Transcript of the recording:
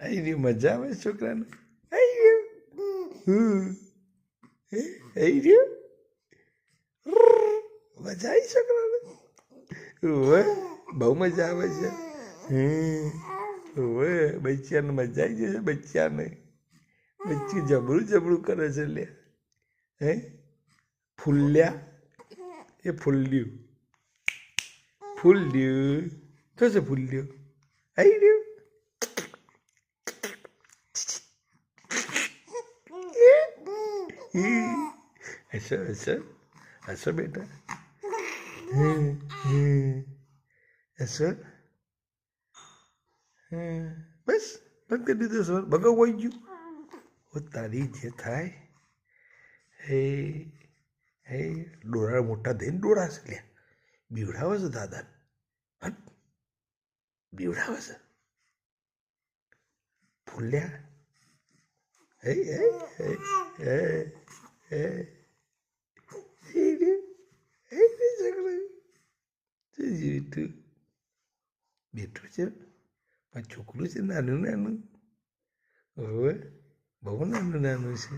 આવી રહ્યું મજા આવે છોકરાને આવી રહ્યું આવી રહ્યું મજા આવી છોકરાને ઓવે બહુ મજા આવે છે ઓવે બચ્ચાને મજા આવી જશે બચ્ચાને બચ્ચું જબરું જબરું કરે છે લે હે ફૂલ્યા એ ફૂલ્યું ફૂલ્યું કશે ફૂલ્યું આવી રહ્યું હસો હસો હસો બેટા હસો બસ બંધ કરી દીધો સર બગાવ હોય ગયું ઓ તારી જે થાય હે હે ડોળા મોટા થઈને ડોળા છે લે બીવડાવે છે દાદા બીવડાવે છે ફૂલ્યા હે હે હે હે હે બેઠું બેઠું છે આ છોકરું છે નાનું નાનું હવે બહુ નાનું નાનું છે